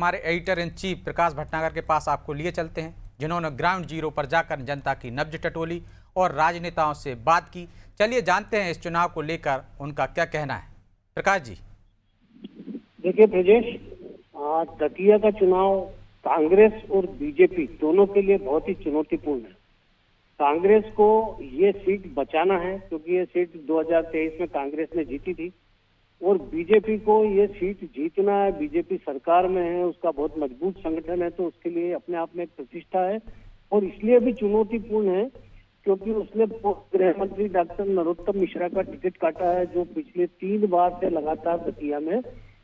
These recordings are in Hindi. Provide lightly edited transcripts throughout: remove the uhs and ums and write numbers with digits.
हमारे एडिटर इन चीफ प्रकाश भटनागर के पास आपको लिए चलते हैं, जिन्होंने ग्राउंड जीरो पर जाकर जनता की नब्ज टटोली और राजनेताओं से बात की। चलिए जानते हैं इस चुनाव को लेकर उनका क्या कहना है। प्रकाश जी। देखिए ब्रजेश, दतिया का चुनाव कांग्रेस और बीजेपी दोनों के लिए बहुत ही चुनौतीपूर्ण है। कांग्रेस को ये सीट बचाना है क्योंकि ये सीट 2023 में कांग्रेस ने जीती थी, और बीजेपी को ये सीट जीतना है। बीजेपी सरकार में है, उसका बहुत मजबूत संगठन है, तो उसके लिए अपने आप में एक प्रतिष्ठा है और इसलिए भी चुनौतीपूर्ण है क्योंकि उसने गृह मंत्री डॉक्टर नरोत्तम मिश्रा का टिकट काटा है, जो पिछले 3 बार से लगातार दतिया में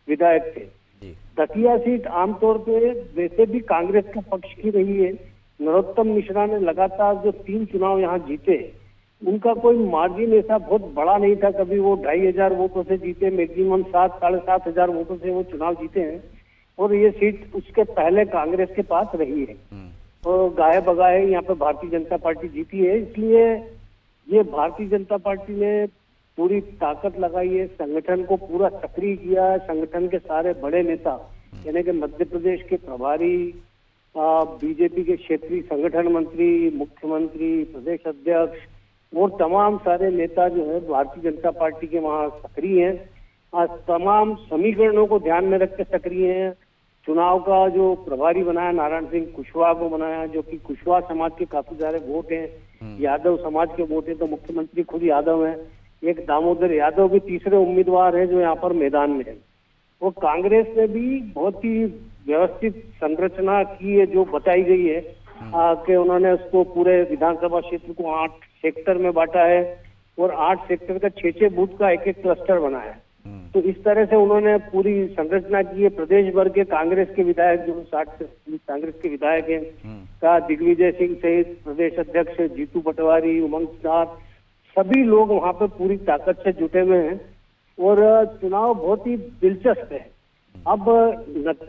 विधायक थे। दतिया सीट आमतौर पे वैसे भी कांग्रेस के पक्ष की रही है। नरोत्तम मिश्रा ने लगातार जो 3 चुनाव यहाँ जीते, उनका कोई मार्जिन ऐसा बहुत बड़ा नहीं था। कभी वो 2500 वोटों से जीते, मैक्सिमम 7-7.5 हजार वोटों से वो चुनाव जीते हैं, और ये सीट उसके पहले कांग्रेस के पास रही है। तो गाये बगाए यहाँ पे भारतीय जनता पार्टी जीती है, इसलिए ये भारतीय जनता पार्टी ने पूरी ताकत लगाई है, संगठन को पूरा सक्रिय किया है। संगठन के सारे बड़े नेता यानी कि मध्य प्रदेश के प्रभारी, बीजेपी के क्षेत्रीय संगठन मंत्री, मुख्यमंत्री, प्रदेश अध्यक्ष और तमाम सारे नेता जो है भारतीय जनता पार्टी के वहाँ सक्रिय हैं। तमाम समीकरणों को ध्यान में रख के सक्रिय हैं। चुनाव का जो प्रभारी बनाया नारायण सिंह कुशवाहा को बनाया, जो कि कुशवाहा समाज के काफी सारे वोट हैं, यादव समाज के वोट हैं, तो मुख्यमंत्री खुद यादव हैं। एक दामोदर यादव भी तीसरे उम्मीदवार है जो यहाँ पर मैदान में है। वो कांग्रेस ने भी बहुत ही व्यवस्थित संरचना की है, जो बताई गई है कि उन्होंने उसको पूरे विधानसभा क्षेत्र को 8 सेक्टर में बांटा है और 8 सेक्टर का 6-6 बूथ का एक क्लस्टर बनाया है। तो इस तरह से उन्होंने पूरी संरचना की है। प्रदेश भर के कांग्रेस के विधायक, जो 60 से कांग्रेस के विधायक हैं, का दिग्विजय सिंह सहित प्रदेश अध्यक्ष जीतू पटवारी, उमंग सिंह, सभी लोग वहां पे पूरी ताकत से जुटे हुए हैं और चुनाव बहुत ही दिलचस्प है। अब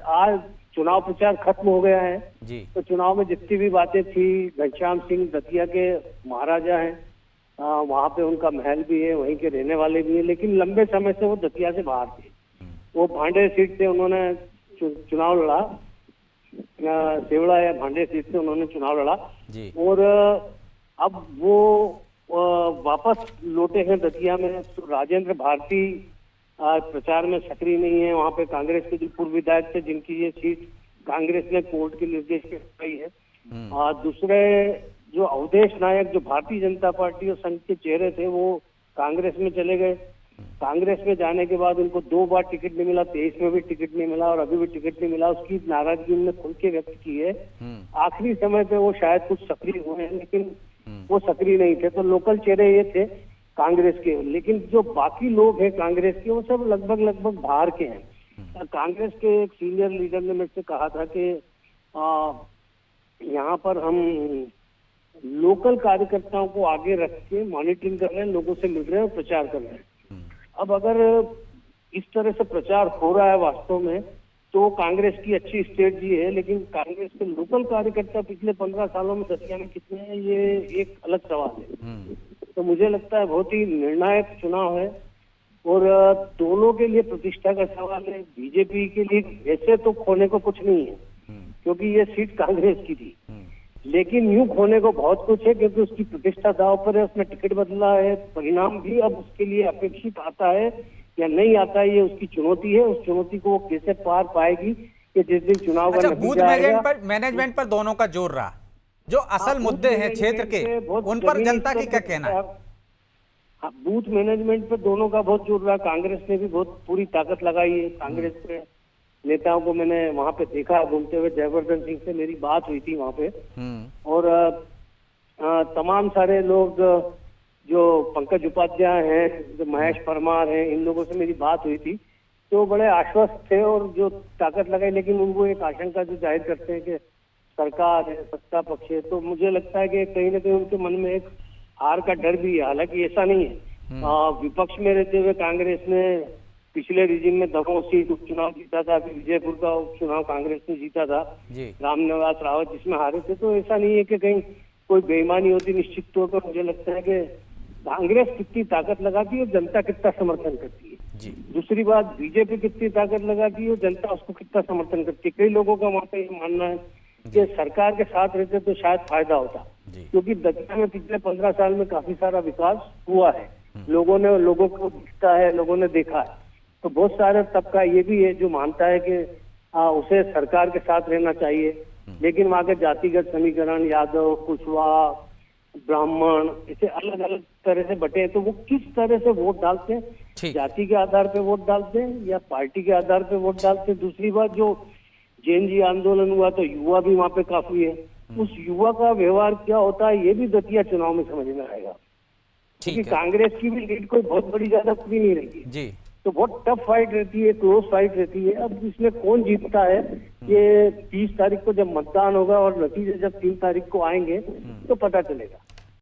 आज चुनाव प्रचार खत्म हो गया है जी। तो चुनाव में जितनी भी बातें थी, घनश्याम सिंह दतिया के महाराजा हैं, वहां पे उनका महल भी है, वहीं के रहने वाले भी हैं, लेकिन लंबे समय से वो दतिया से बाहर थे। वो भांडे सीट से उन्होंने चुनाव लड़ा, सेवड़ा या भांडे सीट से उन्होंने चुनाव लड़ा जी। और अब वो वापस लौटे हैं दतिया में। तो राजेंद्र भारती प्रचार में सक्रिय नहीं है। वहां पे कांग्रेस के जो पूर्व विधायक थे, जिनकी ये सीट कांग्रेस ने कोर्ट के निर्देश पे पाई है। दूसरे जो अवधेश नायक, जो भारतीय जनता पार्टी और संघ के चेहरे थे, वो कांग्रेस में चले गए। कांग्रेस में जाने के बाद उनको 2 बार टिकट नहीं मिला, 23 में भी टिकट नहीं मिला और अभी भी टिकट नहीं मिला। उसकी नाराजगी उन्होंने खुल के व्यक्त की है। आखिरी समय पे वो शायद कुछ सक्रिय हुए हैं, लेकिन वो सक्रिय नहीं थे। तो लोकल चेहरे ये थे कांग्रेस के, लेकिन जो बाकी लोग हैं कांग्रेस के, वो सब लगभग बाहर के हैं। कांग्रेस के एक सीनियर लीडर ने मेरे से कहा था कि यहाँ पर हम लोकल कार्यकर्ताओं को आगे रख के मॉनिटरिंग कर रहे हैं, लोगों से मिल रहे हैं और प्रचार कर रहे हैं। अब अगर इस तरह से प्रचार हो रहा है वास्तव में, तो कांग्रेस की अच्छी स्ट्रेटजी है, लेकिन कांग्रेस के लोकल कार्यकर्ता पिछले 15 सालों में दतिया में कितने हैं, ये एक अलग सवाल है। तो मुझे लगता है बहुत ही निर्णायक चुनाव है और दोनों के लिए प्रतिष्ठा का सवाल है। बीजेपी के लिए वैसे तो खोने को कुछ नहीं है क्योंकि ये सीट कांग्रेस की थी, लेकिन यूं खोने को बहुत कुछ है क्योंकि उसकी प्रतिष्ठा दांव पर है। उसने टिकट बदला है, परिणाम भी अब उसके लिए अपेक्षित आता है या नहीं आता है, ये उसकी चुनौती है। उस चुनौती को वो कैसे पार पाएगी कि जिस दिन चुनाव का बूथ मैनेजमेंट पर दोनों का जोर रहा, जो असल मुद्दे हैं क्षेत्र के, उन पर जनता की क्या कहना है? बूथ मैनेजमेंट पर दोनों का बहुत जोर रहा। कांग्रेस ने भी बहुत पूरी ताकत लगाई है। कांग्रेस के नेताओं को मैंने वहां पे देखा घूमते हुए। जयवर्धन सिंह से मेरी बात हुई थी वहां पे, और तमाम सारे लोग, जो पंकज उपाध्याय हैं, जो महेश परमार हैं, इन लोगों से मेरी बात हुई थी, तो बड़े आश्वस्त थे और जो ताकत लगाई। लेकिन उनको एक आशंका जो जाहिर करते हैं कि सरकार है, सत्ता पक्ष है, तो मुझे लगता है कि कहीं ना कहीं उनके मन में एक हार का डर भी है। हालांकि ऐसा नहीं है। विपक्ष में रहते हुए कांग्रेस ने पिछले रिजिम में दमोह सीट उपचुनाव जीता था, फिर विजयपुर का उपचुनाव कांग्रेस ने जीता था, रामनिवास रावत जिसमें हारे थे। तो ऐसा नहीं है कि कहीं कोई बेईमानी होती। निश्चित तौर पर मुझे लगता है कि कांग्रेस कितनी ताकत लगाती है और जनता कितना समर्थन करती है। जी दूसरी बात, बीजेपी कितनी ताकत लगाती है और जनता उसको कितना समर्थन करती है। कई लोगों का वहाँ पे ये मानना है कि सरकार के साथ रहते तो शायद फायदा होता, जी क्योंकि दतिया में पिछले 15 साल में काफी सारा विकास हुआ है। लोगों को दिखता है, लोगों ने देखा है। तो बहुत सारे तबका ये भी है जो मानता है कि उसे सरकार के साथ रहना चाहिए, लेकिन वहाँ के जातिगत समीकरण, यादव, कुशवाहा, ब्राह्मण, इसे अलग अलग तरह से बटे हैं। तो वो किस तरह से वोट डालते हैं, ठीक। जाति के आधार पे वोट डालते हैं या पार्टी के आधार पे वोट डालते हैं। दूसरी बात, जो जेएनजी आंदोलन हुआ तो युवा भी वहाँ पे काफी है, उस युवा का व्यवहार क्या होता है ये भी दतिया चुनाव में समझ में आएगा। क्योंकि ठीक है कांग्रेस की भी लीड कोई बहुत बड़ी ज्यादा पूरी नहीं रहती है, जी तो बहुत टफ फाइट रहती है, क्लोज फाइट रहती है। अब इसमें कौन जीतता है ये 30 तारीख को जब मतदान होगा और नतीजे जब 3 तारीख को आएंगे तो पता चलेगा।